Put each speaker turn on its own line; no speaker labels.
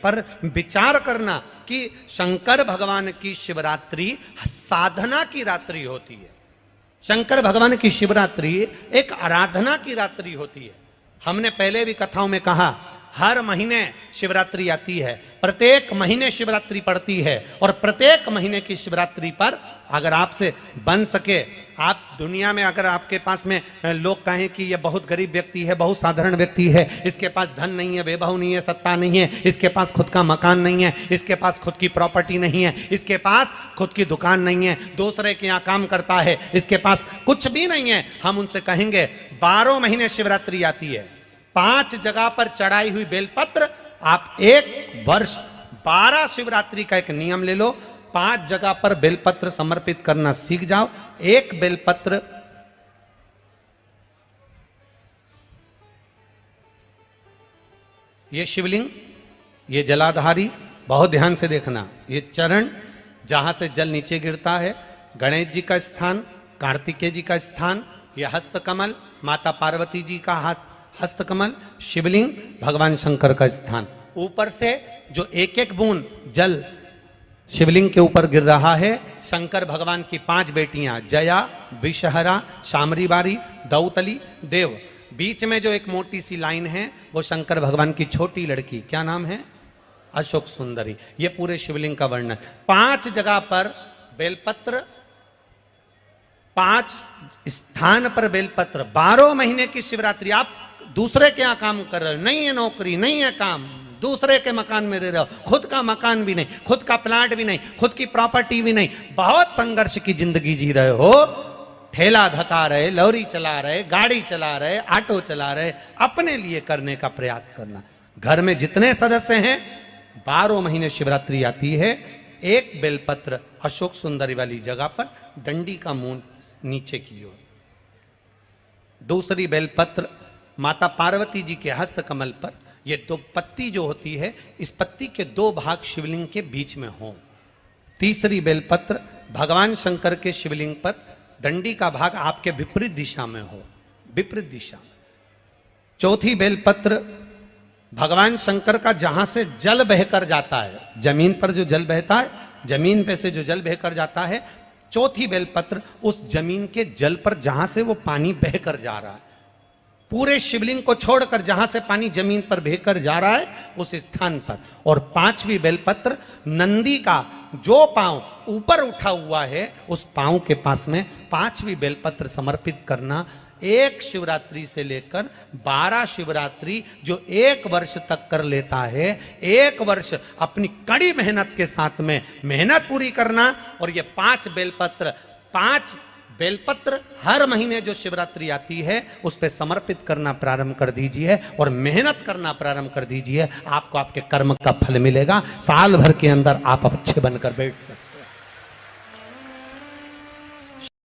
पर विचार करना कि शंकर भगवान की शिवरात्रि साधना की रात्रि होती है। शंकर भगवान की शिवरात्रि एक आराधना की रात्रि होती है। हमने पहले भी कथाओं में कहा, हर महीने शिवरात्रि आती है, प्रत्येक महीने शिवरात्रि पड़ती है, और प्रत्येक महीने की शिवरात्रि पर अगर आपसे बन सके, आप दुनिया में अगर आपके पास में लोग कहें कि ये बहुत गरीब व्यक्ति है, बहुत साधारण व्यक्ति है, इसके पास धन नहीं है, वैभव नहीं है, सत्ता नहीं है, इसके पास खुद का मकान नहीं है, इसके पास खुद की प्रॉपर्टी नहीं है, इसके पास खुद की दुकान नहीं है, दूसरे के यहाँ काम करता है, इसके पास कुछ भी नहीं है, हम उनसे कहेंगे 12 महीने शिवरात्रि आती है, 5 जगह पर चढ़ाई हुई बेलपत्र, आप एक वर्ष 12 शिवरात्रि का एक नियम ले लो, 5 जगह पर बेलपत्र समर्पित करना सीख जाओ। एक बेलपत्र ये शिवलिंग, ये जलाधारी, बहुत ध्यान से देखना, ये चरण जहां से जल नीचे गिरता है, गणेश जी का स्थान, कार्तिकेय जी का स्थान, यह हस्तकमल माता पार्वती जी का हाथ हस्तकमल, शिवलिंग भगवान शंकर का स्थान। ऊपर से जो एक एक बूंद जल शिवलिंग के ऊपर गिर रहा है, शंकर भगवान की 5 बेटियां जया, विषहरा, शामरीबारी, दौतली, देव। बीच में जो एक मोटी सी लाइन है वो शंकर भगवान की छोटी लड़की, क्या नाम है? अशोक सुंदरी। ये पूरे शिवलिंग का वर्णन। 5 जगह पर बेलपत्र, 5 स्थान पर बेलपत्र, 12 महीने की शिवरात्रि। आप दूसरे के यहाँ काम कर रहे हो, नहीं है नौकरी, नहीं है काम, दूसरे के मकान में रह रहे हो, खुद का मकान भी नहीं, खुद का प्लाट भी नहीं, खुद की प्रॉपर्टी भी नहीं, बहुत संघर्ष की जिंदगी जी रहे हो, ठेला धका रहे, लॉरी चला रहे, गाड़ी चला रहे, ऑटो चला रहे, अपने लिए करने का प्रयास करना। घर में जितने सदस्य हैं, 12 महीने शिवरात्रि आती है, एक बेलपत्र अशोक सुंदरी वाली जगह पर, डंडी का मुंह नीचे की ओर, दूसरी बेलपत्र माता पार्वती जी के हस्त कमल पर। ये 2 पत्ती जो होती है, इस पत्ती के 2 भाग शिवलिंग के बीच में हो। तीसरी बेलपत्र भगवान शंकर के शिवलिंग पर, डंडी का भाग आपके विपरीत दिशा में हो, विपरीत दिशा में। चौथी बेलपत्र भगवान शंकर का जहां से जल बहकर जाता है, जमीन पर जो जल बहता है, जमीन पे से जो जल बहकर जाता है, चौथी बेलपत्र उस जमीन के जल पर जहां से वो पानी बहकर जा रहा है, पूरे शिवलिंग को छोड़कर जहां से पानी जमीन पर बहकर जा रहा है उस स्थान पर। और 5वीं बेलपत्र नंदी का जो पांव ऊपर उठा हुआ है, उस पांव के पास में 5वीं बेलपत्र समर्पित करना। एक शिवरात्रि से लेकर 12 शिवरात्रि जो 1 वर्ष तक कर लेता है, 1 वर्ष अपनी कड़ी मेहनत के साथ में मेहनत पूरी करना। और ये 5 बेलपत्र हर महीने जो शिवरात्रि आती है उस पे समर्पित करना प्रारंभ कर दीजिए और मेहनत करना प्रारंभ कर दीजिए। आपको आपके कर्म का फल मिलेगा। साल भर के अंदर आप अच्छे बनकर बैठ सकते।